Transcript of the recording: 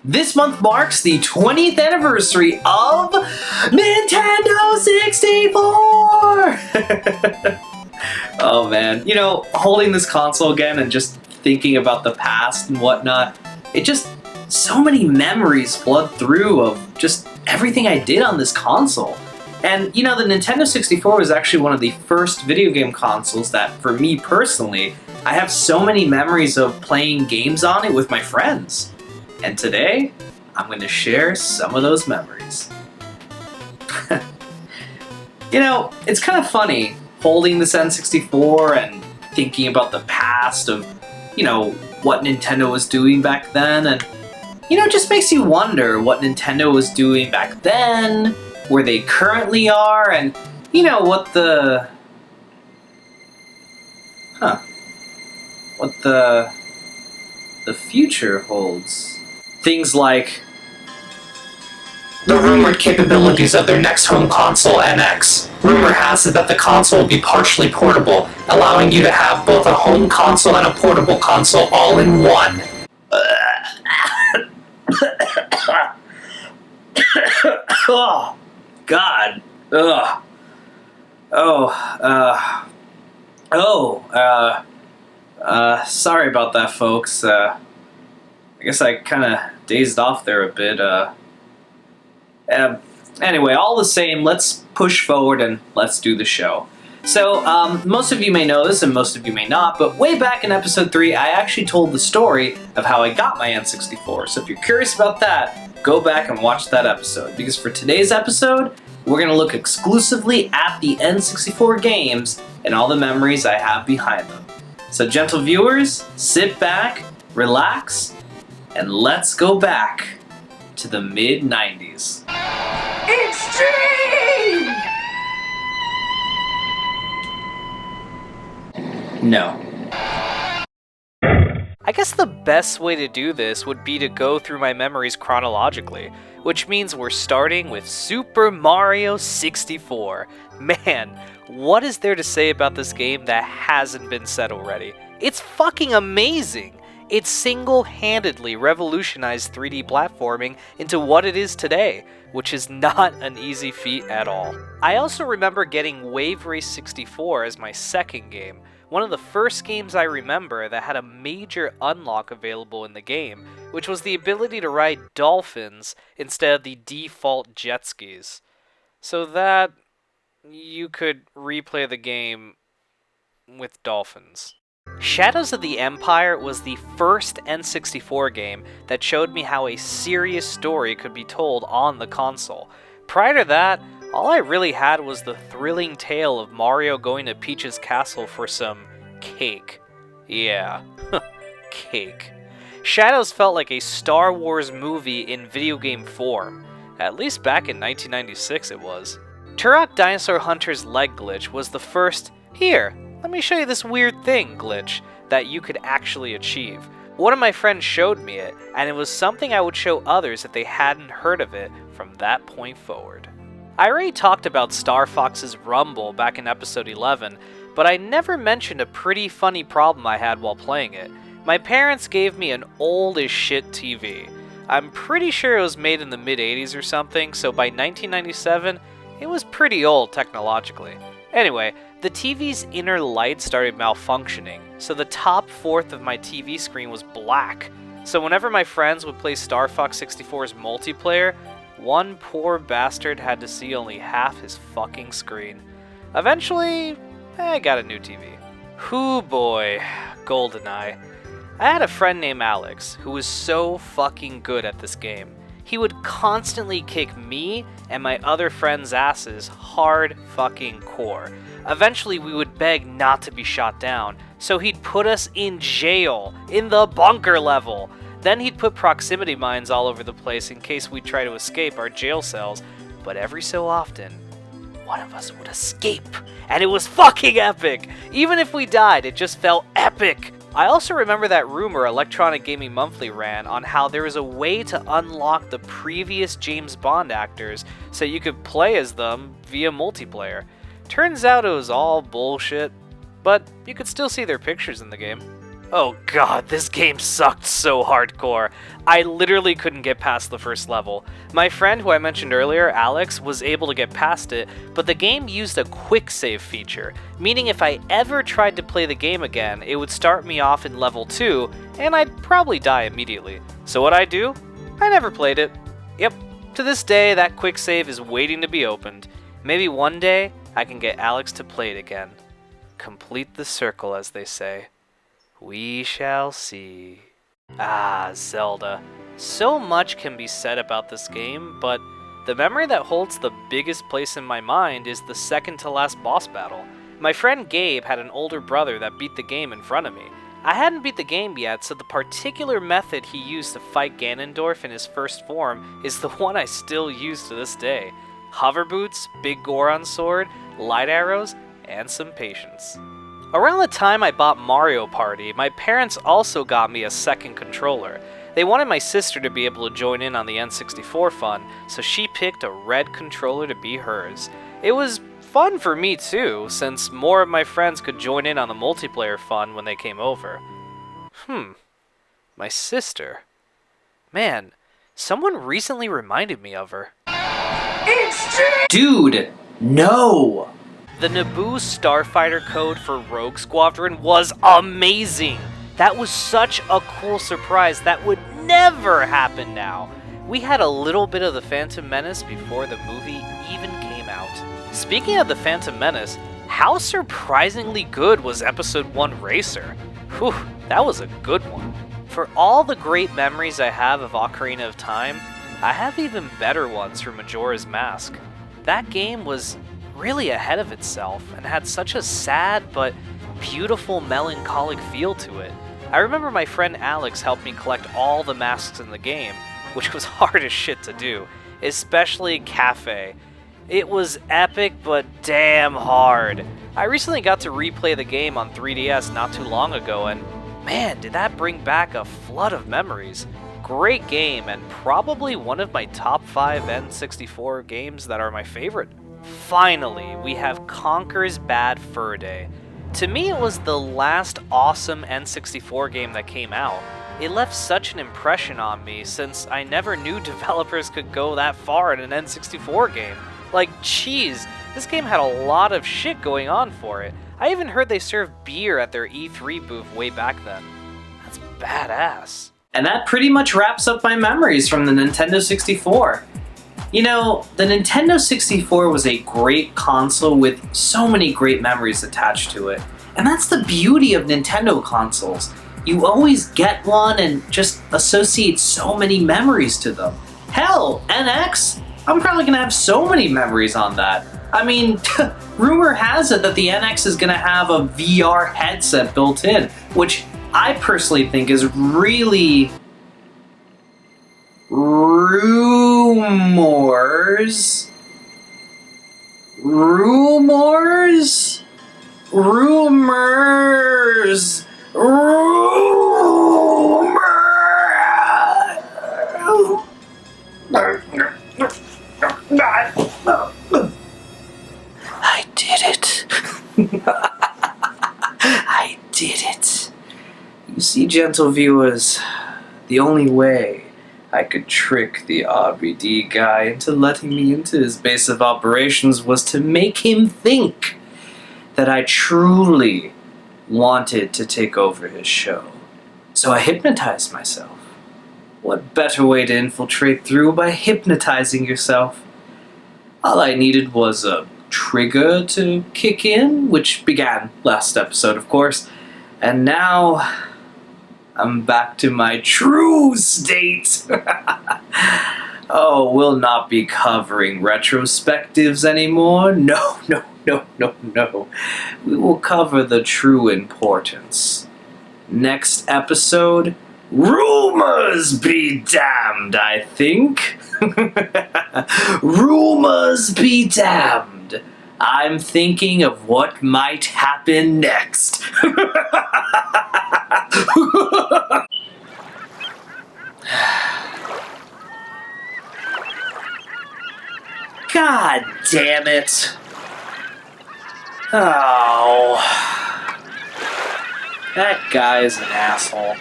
This month marks the 20th anniversary of Nintendo 64! Oh man, you know, holding this console again and just thinking about the past and whatnot, it just, so many memories flood through of just everything I did on this console. And you know, the Nintendo 64 was actually one of the first video game consoles that, for me personally, I have so many memories of playing games on it with my friends. And today, I'm going to share some of those memories. You know, it's kind of funny holding this N64 and thinking about the past of, you know, what Nintendo was doing back then, and you know, it just makes you wonder what Nintendo was doing back then, where they currently are, and you know, what the future holds. Things like the rumored capabilities of their next home console, NX. Rumor has it that the console will be partially portable, allowing you to have both a home console and a portable console all in one. Oh, God. Ugh. Sorry about that, folks. I guess I kind of dazed off there a bit. Anyway, all the same, let's push forward and let's do the show. So, most of you may know this and most of you may not, but way back in episode 3, I actually told the story of how I got my N64. So if you're curious about that, go back and watch that episode. Because for today's episode, we're going to look exclusively at the N64 games and all the memories I have behind them. So gentle viewers, sit back, relax, and let's go back to the mid-90s. Extreme! No. I guess the best way to do this would be to go through my memories chronologically, which means we're starting with Super Mario 64. Man, what is there to say about this game that hasn't been said already? It's fucking amazing! It single-handedly revolutionized 3D platforming into what it is today, which is not an easy feat at all. I also remember getting Wave Race 64 as my second game, one of the first games I remember that had a major unlock available in the game, which was the ability to ride dolphins instead of the default jet skis. So that you could replay the game with dolphins. Shadows of the Empire was the first N64 game that showed me how a serious story could be told on the console. Prior to that, all I really had was the thrilling tale of Mario going to Peach's castle for some cake. Yeah, cake. Shadows felt like a Star Wars movie in video game form. At least back in 1996 it was. Turok Dinosaur Hunter's leg glitch was the first, here, let me show you this weird thing glitch that you could actually achieve. One of my friends showed me it, and it was something I would show others if they hadn't heard of it from that point forward. I already talked about Star Fox's Rumble back in episode 11, but I never mentioned a pretty funny problem I had while playing it. My parents gave me an old as shit TV. I'm pretty sure it was made in the mid-80s or something, so by 1997, it was pretty old technologically. Anyway, the TV's inner light started malfunctioning, so the top fourth of my TV screen was black. So whenever my friends would play Star Fox 64's multiplayer, one poor bastard had to see only half his fucking screen. Eventually, I got a new TV. Hoo boy, GoldenEye. I had a friend named Alex who was so fucking good at this game. He would constantly kick me and my other friends' asses hard fucking core. Eventually we would beg not to be shot down, so he'd put us in jail, in the bunker level. Then he'd put proximity mines all over the place in case we'd try to escape our jail cells, but every so often, one of us would escape, and it was fucking epic! Even if we died, it just felt epic! I also remember that rumor Electronic Gaming Monthly ran on how there was a way to unlock the previous James Bond actors so you could play as them via multiplayer. Turns out it was all bullshit, but you could still see their pictures in the game. Oh god, this game sucked so hardcore. I literally couldn't get past the first level. My friend who I mentioned earlier, Alex, was able to get past it, but the game used a quick save feature, meaning if I ever tried to play the game again, it would start me off in level 2, and I'd probably die immediately. So what I do? I never played it. Yep, to this day, that quick save is waiting to be opened. Maybe one day, I can get Alex to play it again. Complete the circle, as they say. We shall see. Ah, Zelda. So much can be said about this game, but the memory that holds the biggest place in my mind is the second to last boss battle. My friend Gabe had an older brother that beat the game in front of me. I hadn't beat the game yet, so the particular method he used to fight Ganondorf in his first form is the one I still use to this day. Hover boots, big Goron sword, light arrows, and some patience. Around the time I bought Mario Party, my parents also got me a second controller. They wanted my sister to be able to join in on the N64 fun, so she picked a red controller to be hers. It was fun for me too, since more of my friends could join in on the multiplayer fun when they came over. My sister. Man, someone recently reminded me of her. Dude, no! The Naboo Starfighter code for Rogue Squadron was amazing! That was such a cool surprise that would never happen now. We had a little bit of the Phantom Menace before the movie even came out. Speaking of the Phantom Menace, how surprisingly good was Episode 1 Racer? Whew, that was a good one. For all the great memories I have of Ocarina of Time, I have even better ones for Majora's Mask. That game was really ahead of itself and had such a sad but beautiful melancholic feel to it. I remember my friend Alex helped me collect all the masks in the game, which was hard as shit to do, especially Cafe. It was epic but damn hard. I recently got to replay the game on 3DS not too long ago, and man, did that bring back a flood of memories. Great game, and probably one of my top 5 N64 games that are my favorite. Finally, we have Conker's Bad Fur Day. To me, it was the last awesome N64 game that came out. It left such an impression on me since I never knew developers could go that far in an N64 game. Like, jeez, this game had a lot of shit going on for it. I even heard they served beer at their E3 booth way back then. That's badass. And that pretty much wraps up my memories from the Nintendo 64. You know, the Nintendo 64 was a great console with so many great memories attached to it. And that's the beauty of Nintendo consoles. You always get one and just associate so many memories to them. Hell, NX? I'm probably gonna have so many memories on that. I mean, rumor has it that the NX is gonna have a VR headset built in, which I personally think is really... Rumors? Rumors? Rumors? I did it. I did it. You see, gentle viewers, the only way I could trick the RBD guy into letting me into his base of operations was to make him think that I truly wanted to take over his show. So I hypnotized myself. What better way to infiltrate through by hypnotizing yourself? All I needed was a trigger to kick in, which began last episode, of course, and now I'm back to my true state. Oh, we'll not be covering retrospectives anymore. No. We will cover the true importance. Next episode, rumors be damned, I think. Rumors be damned. I'm thinking of what might happen next. God damn it. Oh. That guy is an asshole.